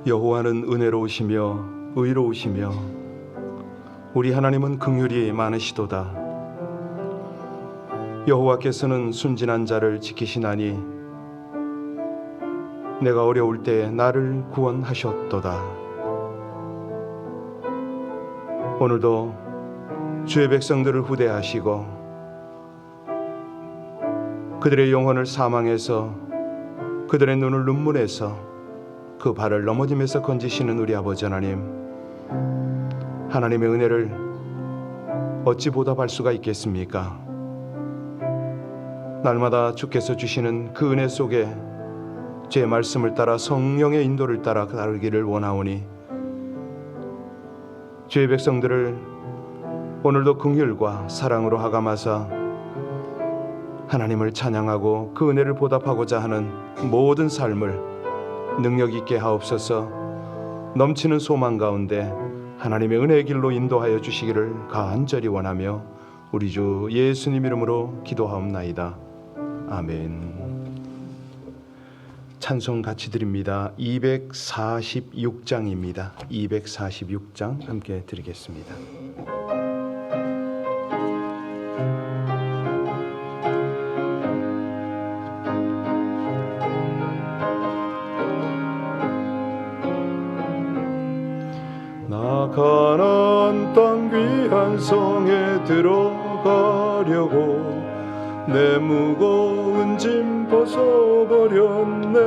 여호와는 은혜로우시며 의로우시며 우리 하나님은 긍휼이 많으시도다. 여호와께서는 순진한 자를 지키시나니 내가 어려울 때 나를 구원하셨도다. 오늘도 주의 백성들을 후대하시고 그들의 영혼을 사망에서 그들의 눈을 눈물에서 그 발을 넘어짐에서 건지시는 우리 아버지 하나님, 하나님의 은혜를 어찌 보답할 수가 있겠습니까? 날마다 주께서 주시는 그 은혜 속에 제 말씀을 따라 성령의 인도를 따라 따르기를 원하오니 주의 백성들을 오늘도 긍휼과 사랑으로 하감하사 하나님을 찬양하고 그 은혜를 보답하고자 하는 모든 삶을 능력 있게 하옵소서. 넘치는 소망 가운데 하나님의 은혜의 길로 인도하여 주시기를 간절히 원하며 우리 주 예수님 이름으로 기도하옵나이다. 아멘. 찬송 같이 드립니다. 246장입니다. 246장 함께 드리겠습니다. 가나안 땅 귀한 성에 들어가려고 내 무거운 짐 벗어버렸네.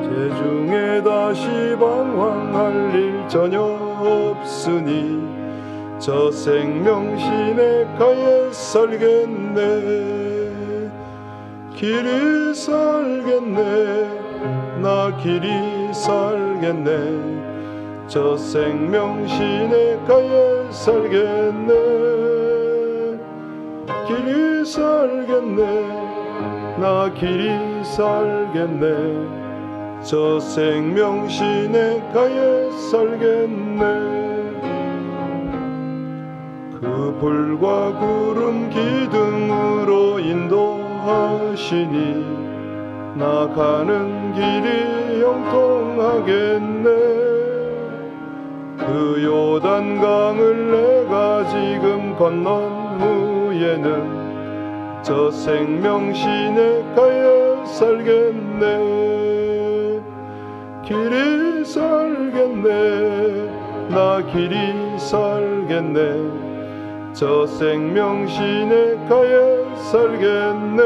제중에 다시 방황할 일 전혀 없으니 저 생명 시냇가에 살겠네. 길이 살겠네. 나 길이 살겠네. 저 생명 시냇가에 살겠네. 길이 살겠네. 나 길이 살겠네. 저 생명 시냇가에 살겠네. 그 불과 구름 기둥으로 인도하시니 나 가는 길이 형통하겠네. 그 요단강을 내가 지금 건넌 후에는 저 생명 시냇가에 살겠네. 길이 살겠네. 나 길이 살겠네. 저 생명 시냇가에 살겠네.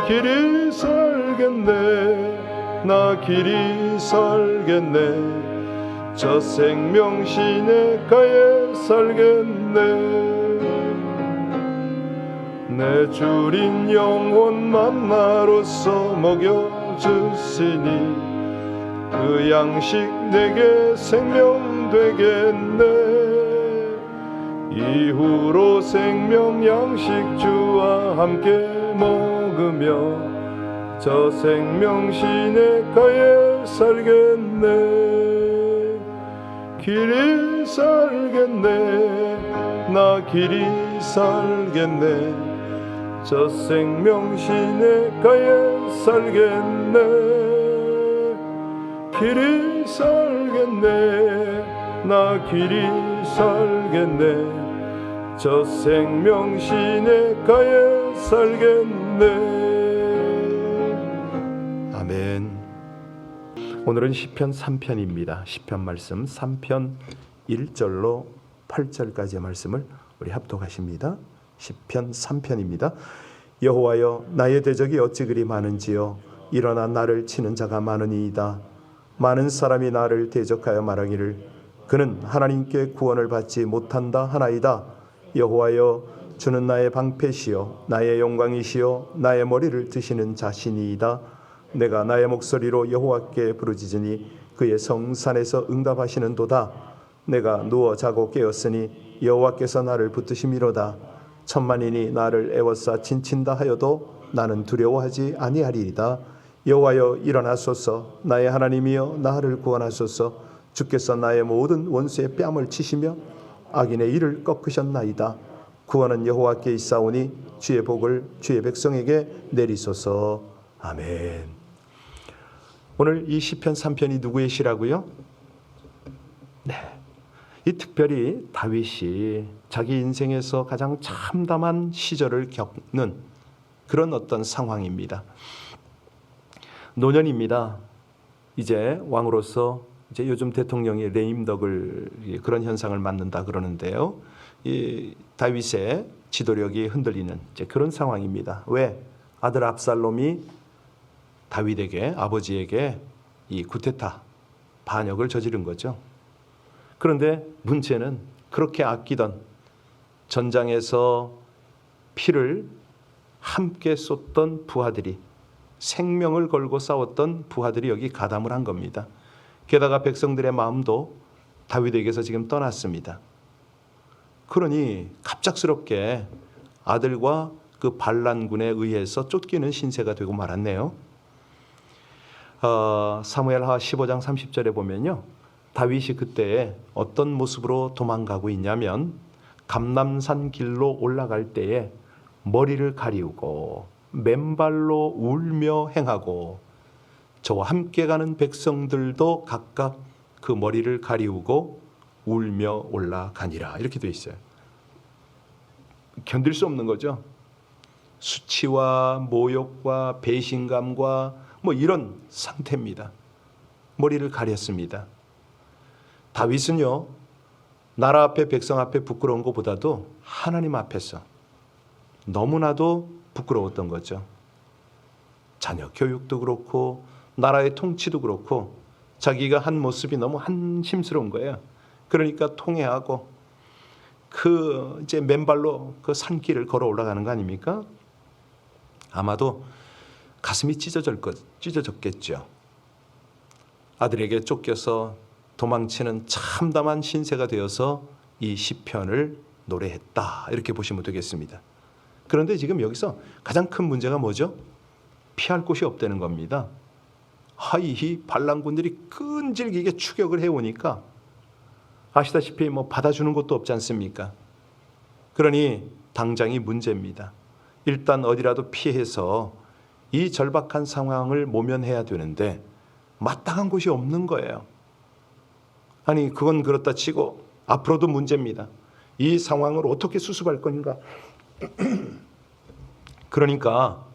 길이 살겠네. 나 길이 살겠네. 저 생명 시냇가에 살겠네. 내 주린 영혼 만나로서 먹여주시니 그 양식 내게 생명 되겠네. 이후로 생명 양식 주와 함께 먹으며 저 생명 시냇가에 살겠네. 길이 살겠네. 나 길이 살겠네. 저 생명 시냇가에 살겠네. 길이 살겠네. 나 길이 살겠네. 저 생명 시냇가에 살겠네. 아멘. 오늘은 시편 3편입니다. 시편 말씀 3편 1절로 8절까지의 말씀을 우리 합독하십니다. 시편 3편입니다. 여호와여, 나의 대적이 어찌 그리 많은지요. 일어나 나를 치는 자가 많으니이다. 많은 사람이 나를 대적하여 말하기를 그는 하나님께 구원을 받지 못한다 하나이다. 여호와여, 주는 나의 방패시요 나의 영광이시요 나의 머리를 드시는 자신이이다. 내가 나의 목소리로 여호와께 부르짖으니 그의 성산에서 응답하시는도다. 내가 누워 자고 깨었으니 여호와께서 나를 붙드심이로다. 천만인이 나를 애워싸 진친다 하여도 나는 두려워하지 아니하리이다. 여호와여, 일어나소서. 나의 하나님이여, 나를 구원하소서. 주께서 나의 모든 원수의 뺨을 치시며 악인의 일을 꺾으셨나이다. 구원은 여호와께 있사오니 주의 복을 주의 백성에게 내리소서. 아멘. 오늘 이 시편 3편이 누구의 시라고요? 네. 이 특별히 다윗이 자기 인생에서 가장 참담한 시절을 겪는 그런 어떤 상황입니다. 노년입니다. 이제 왕으로서 이제 요즘 대통령이 레임덕을 그런 현상을 맞는다 그러는데요. 이 다윗의 지도력이 흔들리는 이제 그런 상황입니다. 왜? 아들 압살롬이 다윗에게 아버지에게 이 쿠데타 반역을 저지른 거죠. 그런데 문제는 그렇게 아끼던 전장에서 피를 함께 쏟던 부하들이 생명을 걸고 싸웠던 부하들이 여기 가담을 한 겁니다. 게다가 백성들의 마음도 다윗에게서 지금 떠났습니다. 그러니 갑작스럽게 아들과 그 반란군에 의해서 쫓기는 신세가 되고 말았네요. 사무엘하 15장 30절에 보면요. 다윗이 그때 어떤 모습으로 도망가고 있냐면 감람산 길로 올라갈 때에 머리를 가리우고 맨발로 울며 행하고 저와 함께 가는 백성들도 각각 그 머리를 가리우고 울며 올라가니라 이렇게 되어 있어요. 견딜 수 없는 거죠. 수치와 모욕과 배신감과 뭐 이런 상태입니다. 머리를 가렸습니다. 다윗은요, 나라 앞에 백성 앞에 부끄러운 것보다도 하나님 앞에서 너무나도 부끄러웠던 거죠. 자녀 교육도 그렇고 나라의 통치도 그렇고 자기가 한 모습이 너무 한심스러운 거예요. 그러니까 통회하고 그 이제 맨발로 그 산길을 걸어 올라가는 거 아닙니까? 아마도 가슴이 찢어졌겠죠. 아들에게 쫓겨서 도망치는 참담한 신세가 되어서 이 시편을 노래했다 이렇게 보시면 되겠습니다. 그런데 지금 여기서 가장 큰 문제가 뭐죠? 피할 곳이 없다는 겁니다. 이 반란군들이 끈질기게 추격을 해오니까 아시다시피 뭐 받아주는 것도 없지 않습니까? 그러니 당장이 문제입니다. 일단 어디라도 피해서 이 절박한 상황을 모면해야 되는데 마땅한 곳이 없는 거예요. 아니 그건 그렇다 치고 앞으로도 문제입니다. 이 상황을 어떻게 수습할 건가? 그러니까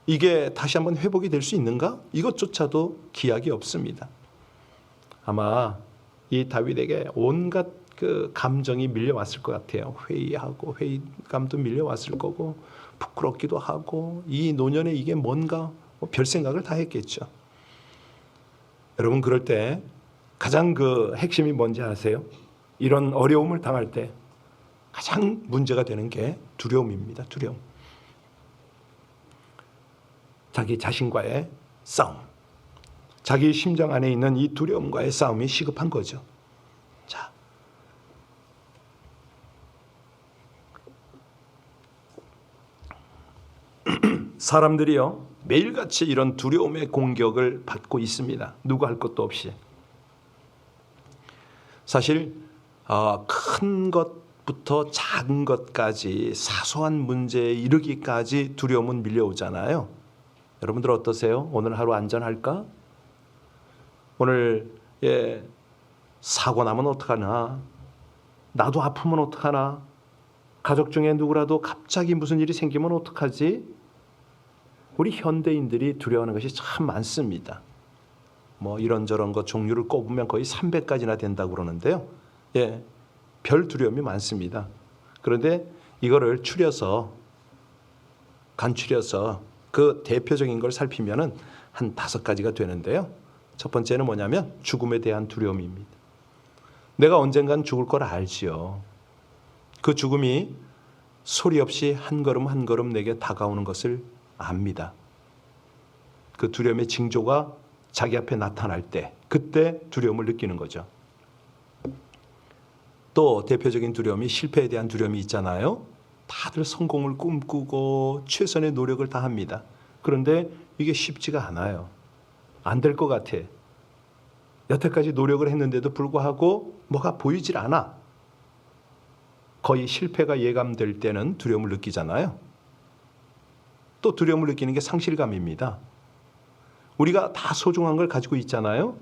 이게 다시 한번 회복이 될 수 있는가? 이것조차도 기약이 없습니다. 아마 이 다윗에게 온갖 그 감정이 밀려왔을 것 같아요. 회의하고 회의감도 밀려왔을 거고 부끄럽기도 하고 이 노년에 이게 뭔가 별 생각을 다 했겠죠. 여러분 그럴 때 가장 그 핵심이 뭔지 아세요? 이런 어려움을 당할 때 가장 문제가 되는 게 두려움입니다. 두려움. 자기 자신과의 싸움. 자기 심정 안에 있는 이 두려움과의 싸움이 시급한 거죠. 자, 사람들이요 매일같이 이런 두려움의 공격을 받고 있습니다. 누구 할 것도 없이. 사실 큰 것부터 작은 것까지 사소한 문제에 이르기까지 두려움은 밀려오잖아요. 여러분들 어떠세요? 오늘 하루 안전할까? 오늘 사고 나면 어떡하나? 나도 아프면 어떡하나? 가족 중에 누구라도 갑자기 무슨 일이 생기면 어떡하지? 우리 현대인들이 두려워하는 것이 참 많습니다. 뭐 이런저런 것 종류를 꼽으면 거의 300가지나 된다고 그러는데요. 별 두려움이 많습니다. 그런데 이거를 간추려서 그 대표적인 걸 살피면은 한 5가지가 되는데요. 첫 번째는 뭐냐면 죽음에 대한 두려움입니다. 내가 언젠간 죽을 걸 알지요. 그 죽음이 소리 없이 한 걸음 한 걸음 내게 다가오는 것을 압니다. 그 두려움의 징조가 자기 앞에 나타날 때 그때 두려움을 느끼는 거죠. 또 대표적인 두려움이 실패에 대한 두려움이 있잖아요. 다들 성공을 꿈꾸고 최선의 노력을 다합니다. 그런데 이게 쉽지가 않아요. 안 될 것 같아. 여태까지 노력을 했는데도 불구하고 뭐가 보이질 않아. 거의 실패가 예감될 때는 두려움을 느끼잖아요. 또 두려움을 느끼는 게 상실감입니다. 우리가 다 소중한 걸 가지고 있잖아요.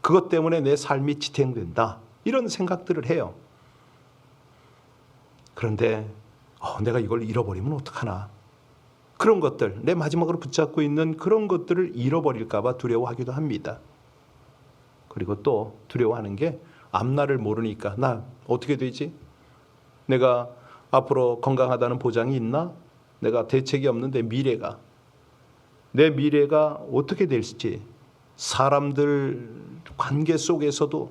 그것 때문에 내 삶이 지탱된다. 이런 생각들을 해요. 그런데 내가 이걸 잃어버리면 어떡하나. 그런 것들, 내 마지막으로 붙잡고 있는 그런 것들을 잃어버릴까 봐 두려워하기도 합니다. 그리고 또 두려워하는 게 앞날을 모르니까 나 어떻게 되지? 내가 앞으로 건강하다는 보장이 있나? 내가 대책이 없는데 내 미래가 어떻게 될지, 사람들 관계 속에서도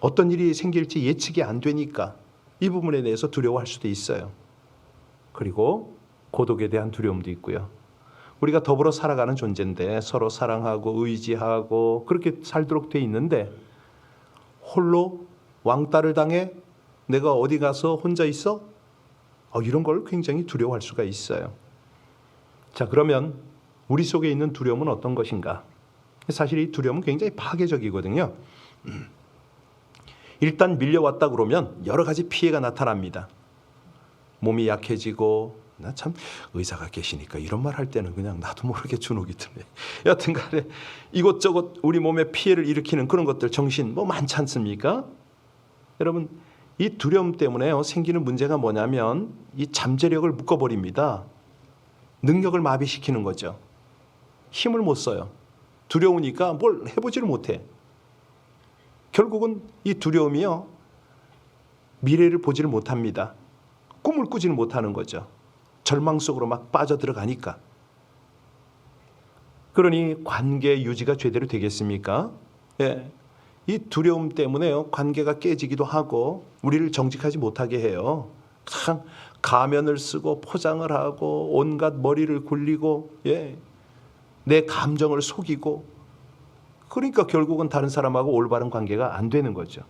어떤 일이 생길지 예측이 안 되니까 이 부분에 대해서 두려워할 수도 있어요. 그리고 고독에 대한 두려움도 있고요. 우리가 더불어 살아가는 존재인데 서로 사랑하고 의지하고 그렇게 살도록 돼 있는데 홀로 왕따를 당해 내가 어디 가서 혼자 있어? 이런 걸 굉장히 두려워할 수가 있어요. 자, 그러면 우리 속에 있는 두려움은 어떤 것인가? 사실 이 두려움은 굉장히 파괴적이거든요. 일단 밀려왔다 그러면 여러 가지 피해가 나타납니다. 몸이 약해지고, 나 참 의사가 계시니까 이런 말 할 때는 그냥 나도 모르게 주눅이 드네. 여튼 간에 이것저것 우리 몸에 피해를 일으키는 그런 것들, 정신 많지 않습니까? 여러분, 이 두려움 때문에 생기는 문제가 뭐냐면 이 잠재력을 묶어버립니다. 능력을 마비시키는 거죠. 힘을 못 써요. 두려우니까 뭘 해보지를 못해. 결국은 이 두려움이요, 미래를 보지를 못합니다. 꿈을 꾸지는 못하는 거죠. 절망 속으로 막 빠져들어가니까. 그러니 관계 유지가 제대로 되겠습니까? 예. 이 두려움 때문에요, 관계가 깨지기도 하고 우리를 정직하지 못하게 해요. 참 가면을 쓰고 포장을 하고 온갖 머리를 굴리고, 내 감정을 속이고, 그러니까 결국은 다른 사람하고 올바른 관계가 안 되는 거죠.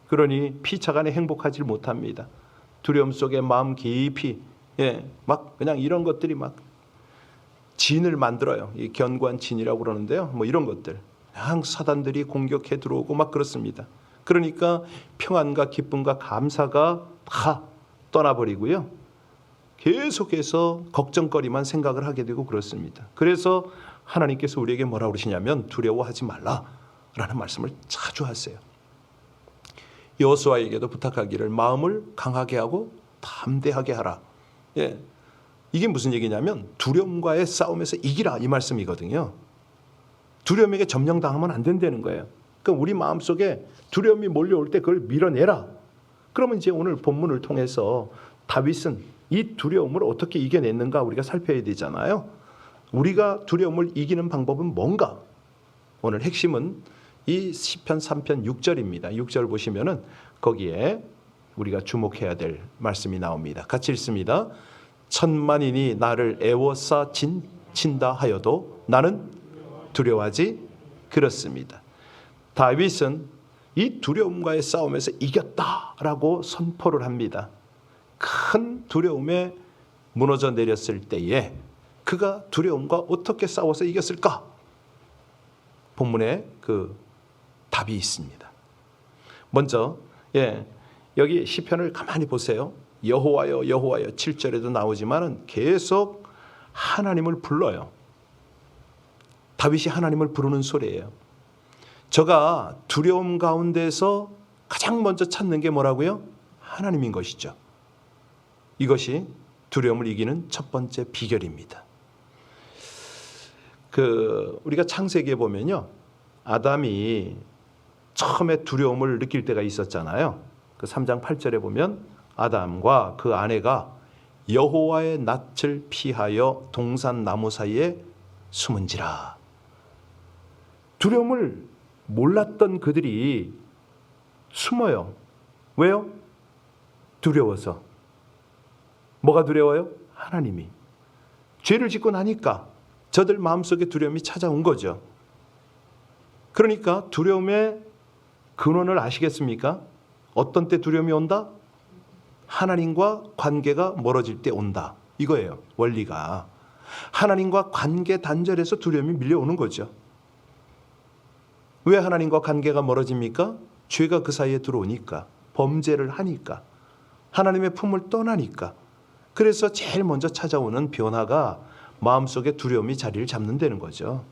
그러니 피차간에 행복하지 못합니다. 두려움 속에 마음 깊이 막 그냥 이런 것들이 막 진을 만들어요. 이 견고한 진이라고 그러는데요. 이런 것들 그냥 사단들이 공격해 들어오고 막 그렇습니다. 그러니까 평안과 기쁨과 감사가 다 떠나버리고요, 계속해서 걱정거리만 생각을 하게 되고 그렇습니다. 그래서 하나님께서 우리에게 뭐라 그러시냐면 두려워하지 말라라는 말씀을 자주 하세요. 여호수아에게도 부탁하기를 마음을 강하게 하고 담대하게 하라. 이게 무슨 얘기냐면 두려움과의 싸움에서 이기라, 이 말씀이거든요. 두려움에게 점령당하면 안 된다는 거예요. 그러니까 우리 마음속에 두려움이 몰려올 때 그걸 밀어내라. 그러면 이제 오늘 본문을 통해서 다윗은 이 두려움을 어떻게 이겨냈는가 우리가 살펴야 되잖아요. 우리가 두려움을 이기는 방법은 뭔가? 오늘 핵심은 이 시편 3편 6절입니다. 6절 보시면은 거기에 우리가 주목해야 될 말씀이 나옵니다. 같이 읽습니다. 천만인이 나를 애워싸 친다 하여도 나는 두려워하지 그렇습니다. 다윗은 이 두려움과의 싸움에서 이겼다라고 선포를 합니다. 큰 두려움에 무너져 내렸을 때에 그가 두려움과 어떻게 싸워서 이겼을까? 본문에 그 답이 있습니다. 먼저 여기 시편을 가만히 보세요. 여호와여 여호와여 7절에도 나오지만은 계속 하나님을 불러요. 다윗이 하나님을 부르는 소리예요. 저가 두려움 가운데서 가장 먼저 찾는 게 뭐라고요? 하나님인 것이죠. 이것이 두려움을 이기는 첫 번째 비결입니다. 우리가 창세기에 보면요, 아담이 처음에 두려움을 느낄 때가 있었잖아요. 그 3장 8절에 보면 아담과 그 아내가 여호와의 낯을 피하여 동산 나무 사이에 숨은지라. 두려움을 몰랐던 그들이 숨어요. 왜요? 두려워서. 뭐가 두려워요? 하나님이. 죄를 짓고 나니까 저들 마음속에 두려움이 찾아온 거죠. 그러니까 두려움의 근원을 아시겠습니까? 어떤 때 두려움이 온다? 하나님과 관계가 멀어질 때 온다. 이거예요, 원리가. 하나님과 관계 단절해서 두려움이 밀려오는 거죠. 왜 하나님과 관계가 멀어집니까? 죄가 그 사이에 들어오니까, 범죄를 하니까, 하나님의 품을 떠나니까. 그래서 제일 먼저 찾아오는 변화가 마음속에 두려움이 자리를 잡는다는 거죠.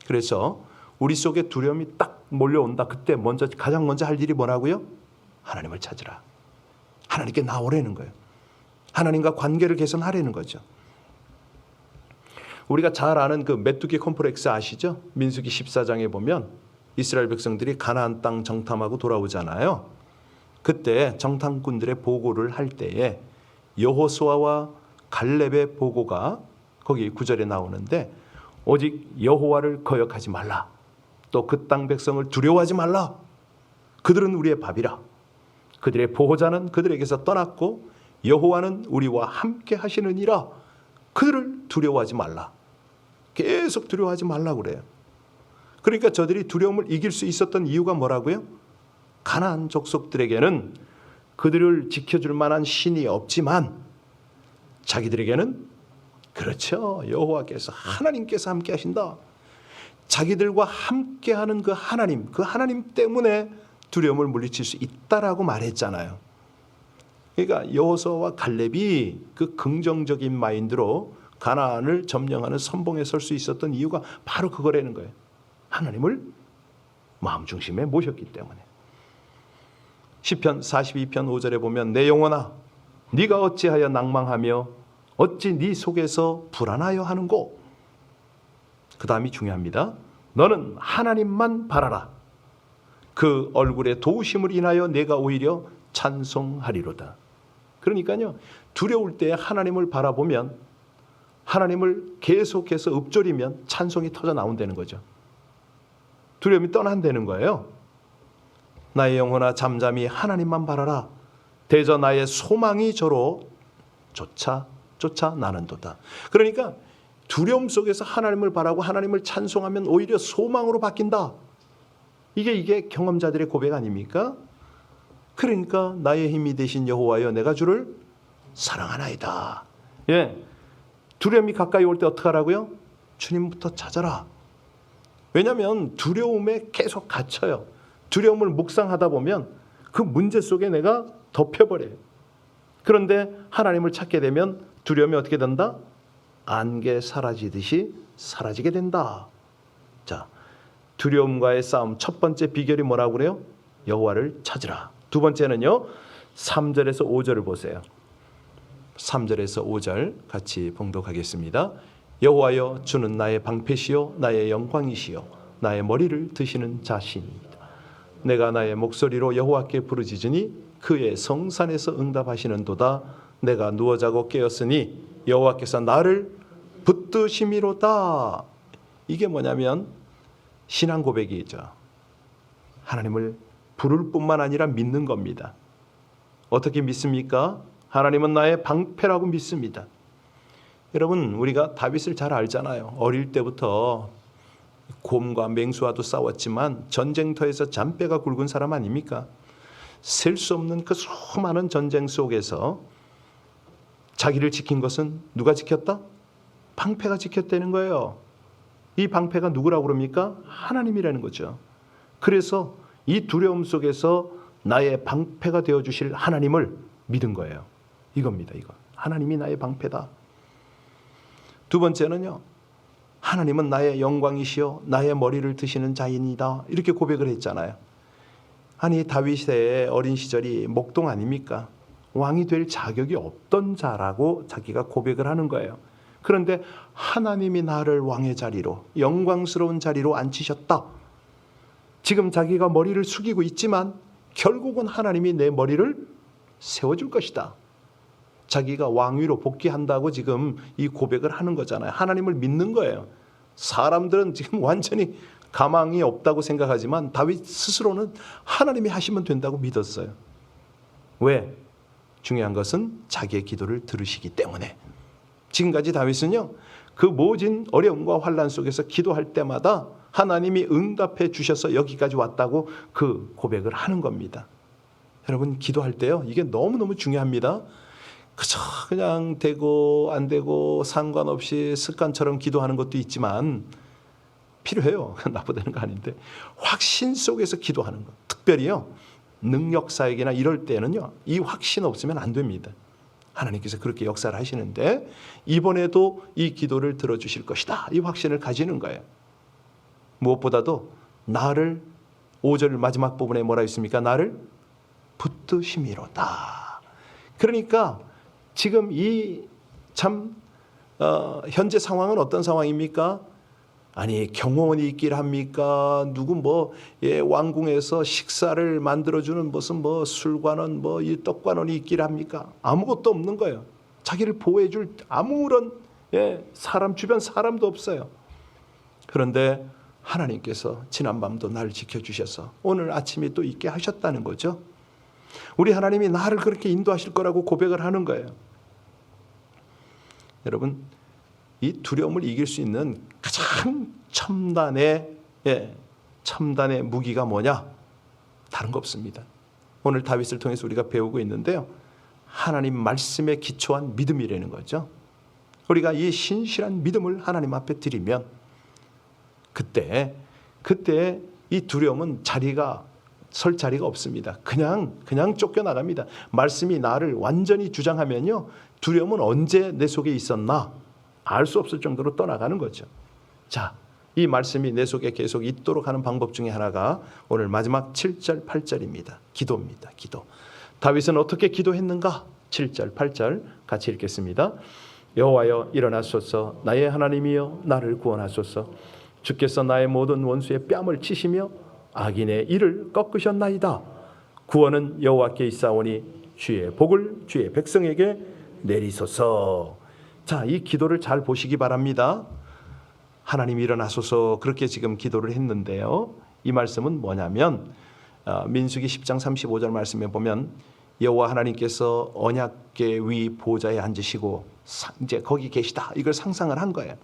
그래서 우리 속에 두려움이 딱 몰려온다. 그때 가장 먼저 할 일이 뭐라고요? 하나님을 찾으라. 하나님께 나오라는 거예요. 하나님과 관계를 개선하라는 거죠. 우리가 잘 아는 그 메뚜기 콤플렉스 아시죠? 민수기 14장에 보면 이스라엘 백성들이 가나안 땅 정탐하고 돌아오잖아요. 그때 정탐꾼들의 보고를 할 때에 여호수아와 갈렙의 보고가 거기 9절에 나오는데 오직 여호와를 거역하지 말라. 또 그 땅 백성을 두려워하지 말라. 그들은 우리의 밥이라. 그들의 보호자는 그들에게서 떠났고 여호와는 우리와 함께 하시느니라. 그들을 두려워하지 말라. 계속 두려워하지 말라고 그래요. 그러니까 저들이 두려움을 이길 수 있었던 이유가 뭐라고요? 가나안 족속들에게는 그들을 지켜줄 만한 신이 없지만 자기들에게는 그렇죠. 여호와께서 하나님께서 함께 하신다. 자기들과 함께하는 그 하나님 때문에 두려움을 물리칠 수 있다라고 말했잖아요. 그러니까 여호수아와 갈렙이 그 긍정적인 마인드로 가나안을 점령하는 선봉에 설 수 있었던 이유가 바로 그거라는 거예요. 하나님을 마음 중심에 모셨기 때문에. 시편 42편 5절에 보면 내 영혼아 네가 어찌하여 낭망하며 어찌 네 속에서 불안하여 하는고. 그 다음이 중요합니다. 너는 하나님만 바라라. 그 얼굴의 도우심을 인하여 내가 오히려 찬송하리로다. 그러니까요, 두려울 때 하나님을 바라보면, 하나님을 계속해서 읊조리면 찬송이 터져 나온다는 거죠. 두려움이 떠난다는 거예요. 나의 영혼아 잠잠히 하나님만 바라라. 대저 나의 소망이 저로 쫓아 나는도다. 그러니까 두려움 속에서 하나님을 바라고 하나님을 찬송하면 오히려 소망으로 바뀐다. 이게 경험자들의 고백 아닙니까? 그러니까 나의 힘이 되신 여호와여 내가 주를 사랑하나이다. 예, 두려움이 가까이 올 때 어떻게 하라고요? 주님부터 찾아라. 왜냐하면 두려움에 계속 갇혀요. 두려움을 묵상하다 보면 그 문제 속에 내가 덮여버려요. 그런데 하나님을 찾게 되면 두려움이 어떻게 된다? 안개 사라지듯이 사라지게 된다. 자, 두려움과의 싸움 첫 번째 비결이 뭐라고 그래요? 여호와를 찾으라. 두 번째는요, 3절에서 5절을 보세요. 3절에서 5절 같이 봉독하겠습니다. 여호와여 주는 나의 방패시요 나의 영광이시요 나의 머리를 드시는 자신이다. 내가 나의 목소리로 여호와께 부르짖으니 그의 성산에서 응답하시는도다. 내가 누워 자고 깨었으니 여호와께서 나를 붙드심이로다. 이게 뭐냐면 신앙 고백이죠. 하나님을 부를 뿐만 아니라 믿는 겁니다. 어떻게 믿습니까? 하나님은 나의 방패라고 믿습니다. 여러분, 우리가 다윗을 잘 알잖아요. 어릴 때부터 곰과 맹수와도 싸웠지만 전쟁터에서 잔뼈가 굵은 사람 아닙니까? 셀 수 없는 그 수많은 전쟁 속에서 자기를 지킨 것은 누가 지켰다? 방패가 지켰다는 거예요. 이 방패가 누구라고 그럽니까? 하나님이라는 거죠. 그래서 이 두려움 속에서 나의 방패가 되어주실 하나님을 믿은 거예요. 이겁니다. 이거. 하나님이 나의 방패다. 두 번째는요, 하나님은 나의 영광이시요 나의 머리를 드시는 자인이다. 이렇게 고백을 했잖아요. 아니, 다윗의 어린 시절이 목동 아닙니까? 왕이 될 자격이 없던 자라고 자기가 고백을 하는 거예요. 그런데 하나님이 나를 왕의 자리로, 영광스러운 자리로 앉히셨다. 지금 자기가 머리를 숙이고 있지만 결국은 하나님이 내 머리를 세워줄 것이다. 자기가 왕위로 복귀한다고 지금 이 고백을 하는 거잖아요. 하나님을 믿는 거예요. 사람들은 지금 완전히 가망이 없다고 생각하지만 다윗 스스로는 하나님이 하시면 된다고 믿었어요. 왜? 중요한 것은 자기의 기도를 들으시기 때문에. 지금까지 다윗은요, 그 모진 어려움과 환난 속에서 기도할 때마다 하나님이 응답해 주셔서 여기까지 왔다고 그 고백을 하는 겁니다. 여러분, 기도할 때요, 이게 너무너무 중요합니다. 그저 그냥 되고 안 되고 상관없이 습관처럼 기도하는 것도 있지만 필요해요. 나쁘다는 거 아닌데 확신 속에서 기도하는 것, 특별히요 능력 사역이나 이럴 때는요 이 확신 없으면 안 됩니다. 하나님께서 그렇게 역사를 하시는데 이번에도 이 기도를 들어주실 것이다. 이 확신을 가지는 거예요. 무엇보다도 나를 5절 마지막 부분에 뭐라 했습니까? 나를 붙드심이로다. 그러니까 지금 이 참 현재 상황은 어떤 상황입니까? 아니 경호원이 있길 합니까? 누구 왕궁에서 식사를 만들어주는 무슨 술관원 이 떡관원이 있길 합니까? 아무것도 없는 거예요. 자기를 보호해줄 아무런 사람 주변 사람도 없어요. 그런데 하나님께서 지난밤도 나를 지켜주셔서 오늘 아침에 또 있게 하셨다는 거죠. 우리 하나님이 나를 그렇게 인도하실 거라고 고백을 하는 거예요. 여러분, 이 두려움을 이길 수 있는 가장 첨단의 무기가 뭐냐? 다른 거 없습니다. 오늘 다윗을 통해서 우리가 배우고 있는데요. 하나님 말씀에 기초한 믿음이라는 거죠. 우리가 이 신실한 믿음을 하나님 앞에 드리면 그때 이 두려움은 설 자리가 없습니다. 그냥 쫓겨나갑니다. 말씀이 나를 완전히 주장하면요. 두려움은 언제 내 속에 있었나? 알 수 없을 정도로 떠나가는 거죠. 자, 이 말씀이 내 속에 계속 있도록 하는 방법 중에 하나가 오늘 마지막 7절, 8절입니다. 기도입니다. 기도. 다윗은 어떻게 기도했는가? 7절, 8절 같이 읽겠습니다. 여호와여 일어나소서, 나의 하나님이여 나를 구원하소서. 주께서 나의 모든 원수의 뺨을 치시며 악인의 이를 꺾으셨나이다. 구원은 여호와께 있사오니 주의 복을 주의 백성에게 내리소서. 자, 이 기도를 잘 보시기 바랍니다. 하나님 일어나소서 그렇게 지금 기도를 했는데요. 이 말씀은 뭐냐면 민수기 10장 35절 말씀에 보면 여호와 하나님께서 언약궤 위 보좌에 앉으시고 이제 거기 계시다. 이걸 상상을 한 거예요.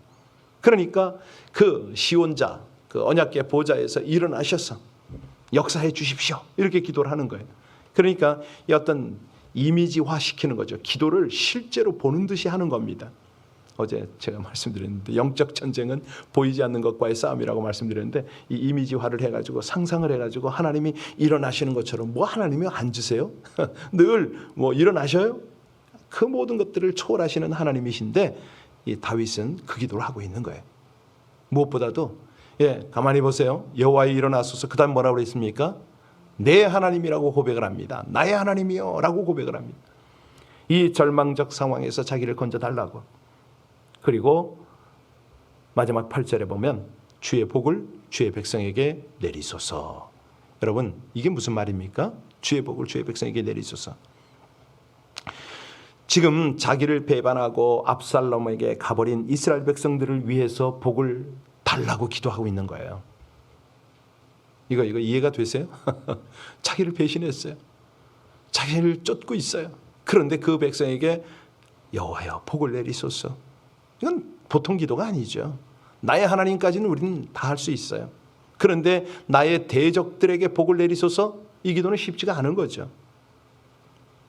그러니까 그 시온자 그 언약궤 보좌에서 일어나셔서 역사해 주십시오. 이렇게 기도를 하는 거예요. 그러니까 이 어떤 이미지화 시키는 거죠. 기도를 실제로 보는 듯이 하는 겁니다. 어제 제가 말씀드렸는데 영적 전쟁은 보이지 않는 것과의 싸움이라고 말씀드렸는데 이 이미지화를 해가지고 상상을 해가지고 하나님이 일어나시는 것처럼 하나님이 앉으세요? 늘 일어나셔요? 그 모든 것들을 초월하시는 하나님이신데 이 다윗은 그 기도를 하고 있는 거예요. 무엇보다도 가만히 보세요. 여호와여 일어나소서. 그 다음 뭐라고 그랬습니까? 내 하나님이라고 고백을 합니다. 나의 하나님이요 라고 고백을 합니다. 이 절망적 상황에서 자기를 건져달라고. 그리고 마지막 8절에 보면 주의 복을 주의 백성에게 내리소서. 여러분 이게 무슨 말입니까? 주의 복을 주의 백성에게 내리소서. 지금 자기를 배반하고 압살롬에게 가버린 이스라엘 백성들을 위해서 복을 달라고 기도하고 있는 거예요. 이거 이해가 되세요? 자기를 배신했어요. 자기를 쫓고 있어요. 그런데 그 백성에게 여호와여 복을 내리소서. 이건 보통 기도가 아니죠. 나의 하나님까지는 우리는 다 할 수 있어요. 그런데 나의 대적들에게 복을 내리소서, 이 기도는 쉽지가 않은 거죠.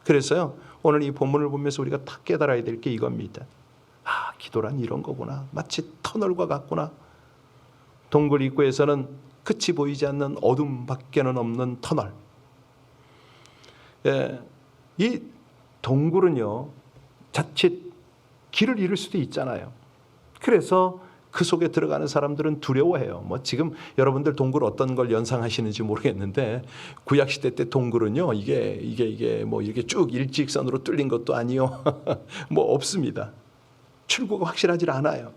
그래서요 오늘 이 본문을 보면서 우리가 딱 깨달아야 될 게 이겁니다. 기도란 이런 거구나. 마치 터널과 같구나. 동굴 입구에서는 끝이 보이지 않는 어둠밖에는 없는 터널. 이 동굴은요 자칫 길을 잃을 수도 있잖아요. 그래서 그 속에 들어가는 사람들은 두려워해요. 지금 여러분들 동굴 어떤 걸 연상하시는지 모르겠는데 구약 시대 때 동굴은요 이게 이렇게 쭉 일직선으로 뚫린 것도 아니요 없습니다. 출구가 확실하지 않아요.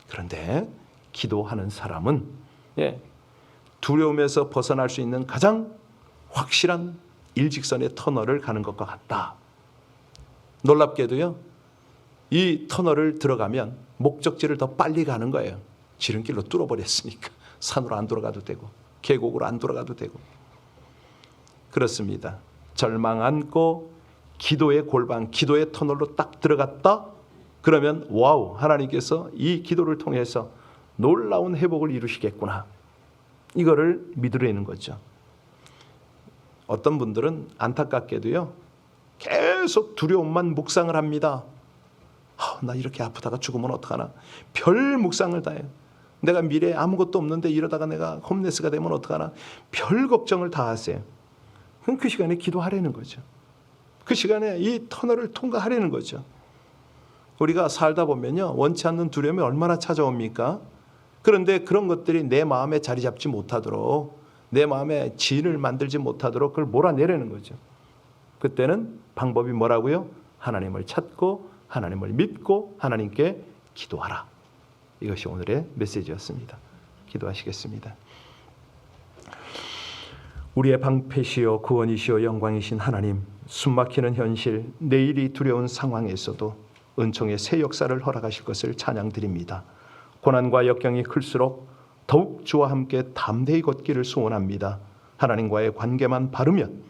그런데 기도하는 사람은 두려움에서 벗어날 수 있는 가장 확실한 일직선의 터널을 가는 것과 같다. 놀랍게도요 이 터널을 들어가면 목적지를 더 빨리 가는 거예요. 지름길로 뚫어버렸으니까 산으로 안 돌아가도 되고 계곡으로 안 돌아가도 되고. 그렇습니다. 절망 않고 기도의 골방, 기도의 터널로 딱 들어갔다. 그러면 와우, 하나님께서 이 기도를 통해서 놀라운 회복을 이루시겠구나. 이거를 믿으려는 거죠. 어떤 분들은 안타깝게도요 계속 두려움만 묵상을 합니다. 나 이렇게 아프다가 죽으면 어떡하나. 별 묵상을 다 해요. 내가 미래에 아무것도 없는데 이러다가 내가 홈레스가 되면 어떡하나. 별 걱정을 다 하세요. 그럼 그 시간에 기도하라는 거죠. 그 시간에 이 터널을 통과하려는 거죠. 우리가 살다 보면요, 원치 않는 두려움이 얼마나 찾아옵니까? 그런데 그런 것들이 내 마음에 자리 잡지 못하도록, 내 마음에 진을 만들지 못하도록 그걸 몰아내려는 거죠. 그때는 방법이 뭐라고요? 하나님을 찾고 하나님을 믿고 하나님께 기도하라. 이것이 오늘의 메시지였습니다. 기도하시겠습니다. 우리의 방패시요 구원이시요 영광이신 하나님, 숨막히는 현실, 내일이 두려운 상황에서도 은총의 새 역사를 허락하실 것을 찬양드립니다. 고난과 역경이 클수록 더욱 주와 함께 담대히 걷기를 소원합니다. 하나님과의 관계만 바르면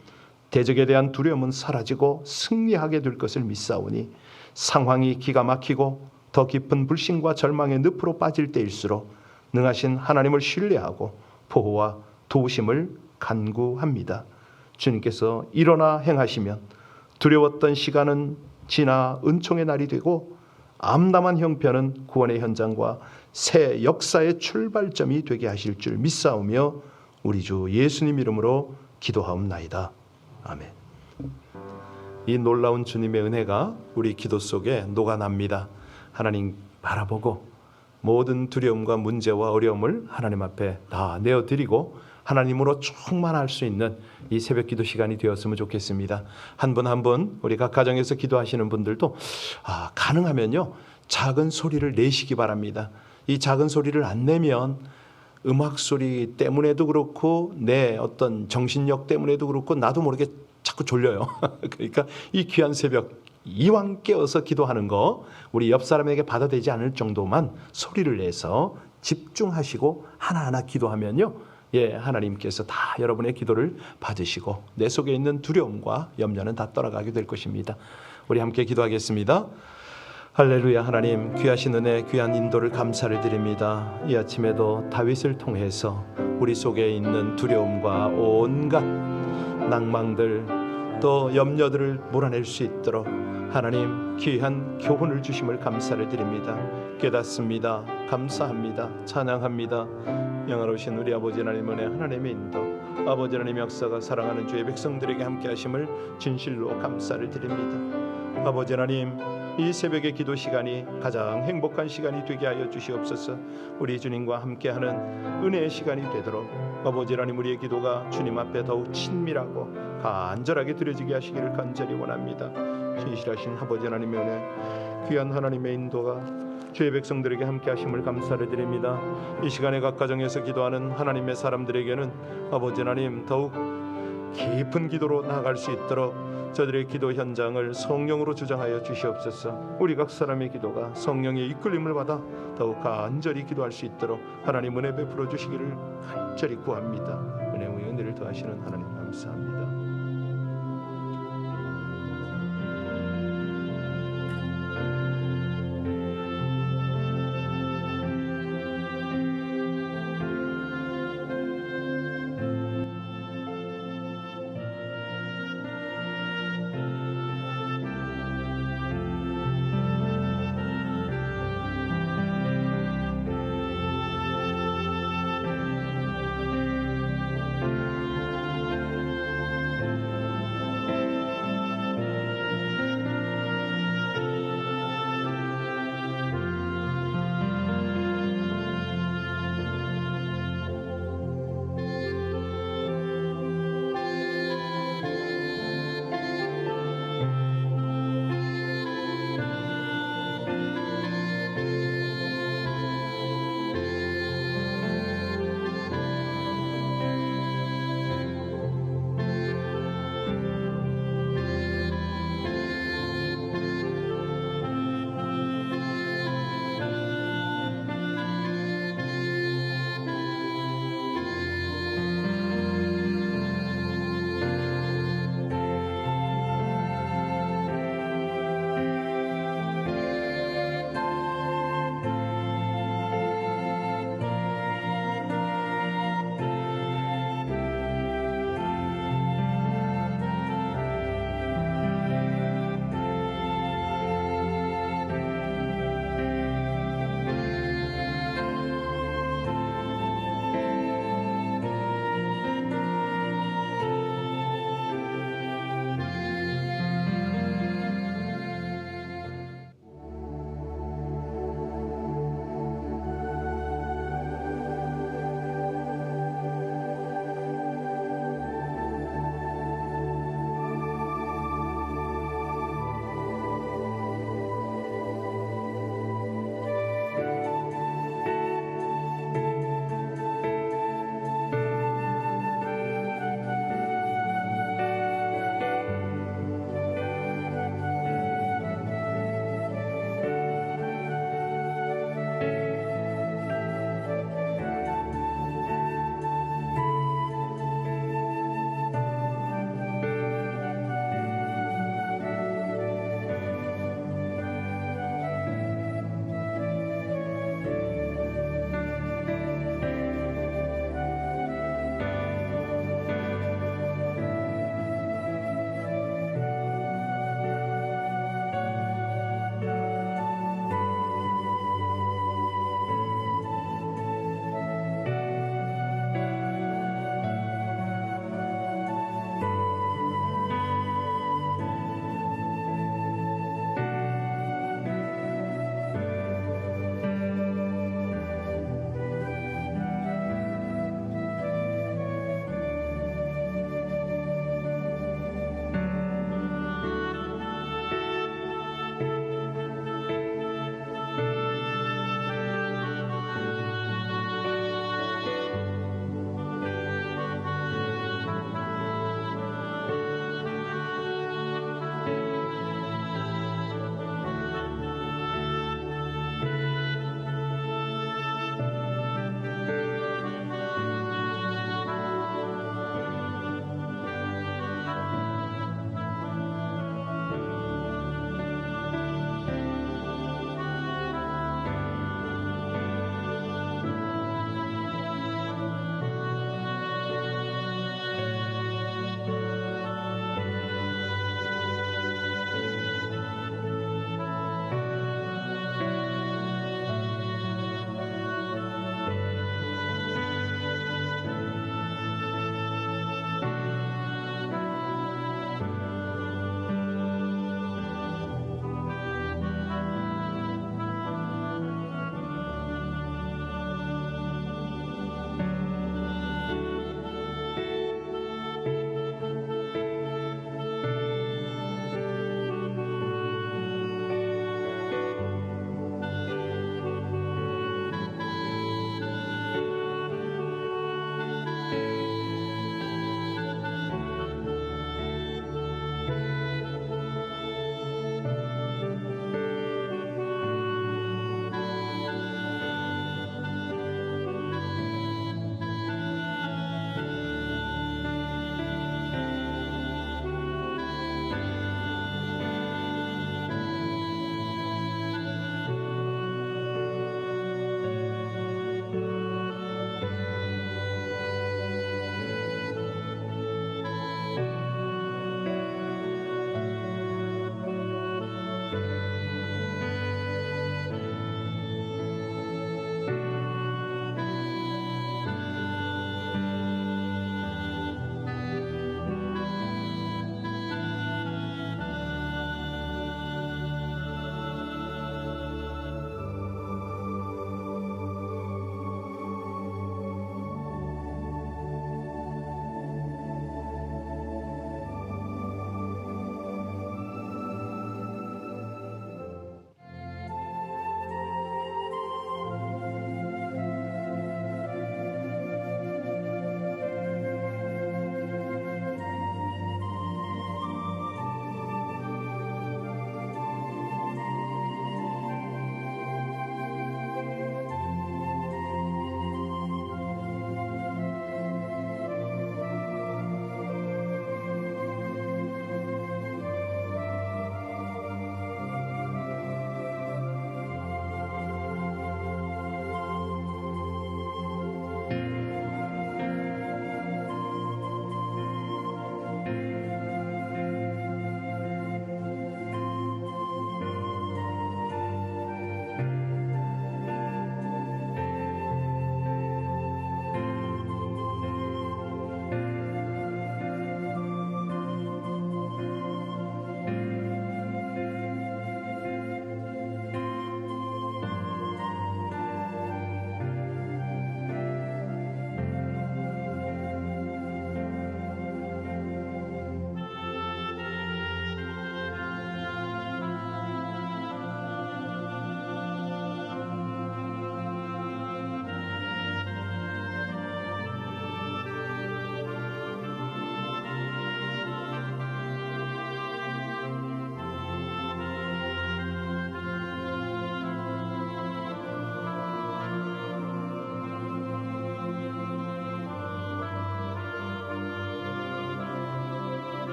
대적에 대한 두려움은 사라지고 승리하게 될 것을 믿사오니, 상황이 기가 막히고 더 깊은 불신과 절망의 늪으로 빠질 때일수록 능하신 하나님을 신뢰하고 보호와 도우심을 간구합니다. 주님께서 일어나 행하시면 두려웠던 시간은 지나 은총의 날이 되고, 암담한 형편은 구원의 현장과 새 역사의 출발점이 되게 하실 줄 믿사오며 우리 주 예수님 이름으로 기도하옵나이다. 아멘. 이 놀라운 주님의 은혜가 우리 기도 속에 녹아납니다. 하나님 바라보고 모든 두려움과 문제와 어려움을 하나님 앞에 다 내어드리고 하나님으로 충만할 수 있는 이 새벽 기도 시간이 되었으면 좋겠습니다. 한 분 한 분, 우리 각 가정에서 기도하시는 분들도 가능하면요, 작은 소리를 내시기 바랍니다. 이 작은 소리를 안 내면 음악 소리 때문에도 그렇고 내 어떤 정신력 때문에도 그렇고 나도 모르게 자꾸 졸려요. 그러니까 이 귀한 새벽 이왕 깨어서 기도하는 거 우리 옆 사람에게 받아들이지 않을 정도만 소리를 내서 집중하시고 하나하나 기도하면요, 하나님께서 다 여러분의 기도를 받으시고 내 속에 있는 두려움과 염려는 다 떠나가게 될 것입니다. 우리 함께 기도하겠습니다. 할렐루야. 하나님, 귀하신 은혜, 귀한 인도를 감사를 드립니다. 이 아침에도 다윗을 통해서 우리 속에 있는 두려움과 온갖 낭망들 또 염려들을 몰아낼 수 있도록 하나님 귀한 교훈을 주심을 감사를 드립니다. 깨닫습니다. 감사합니다. 찬양합니다. 영원하신 우리 아버지 하나님 은혜, 하나님의 인도, 아버지 하나님 역사가 사랑하는 주의 백성들에게 함께 하심을 진실로 감사를 드립니다. 아버지 하나님, 이 새벽의 기도 시간이 가장 행복한 시간이 되게 하여 주시옵소서. 우리 주님과 함께하는 은혜의 시간이 되도록 아버지 하나님, 우리의 기도가 주님 앞에 더욱 친밀하고 간절하게 드려지게 하시기를 간절히 원합니다. 신실하신 아버지 하나님의 은혜, 귀한 하나님의 인도가 주의 백성들에게 함께 하심을 감사를 드립니다. 이 시간에 각 가정에서 기도하는 하나님의 사람들에게는 아버지 하나님 더욱 깊은 기도로 나아갈 수 있도록 저들의 기도 현장을 성령으로 주장하여 주시옵소서. 우리 각 사람의 기도가 성령의 이끌림을 받아 더욱 간절히 기도할 수 있도록 하나님 은혜 베풀어 주시기를 간절히 구합니다. 은혜의 은혜를 더하시는 하나님 감사합니다.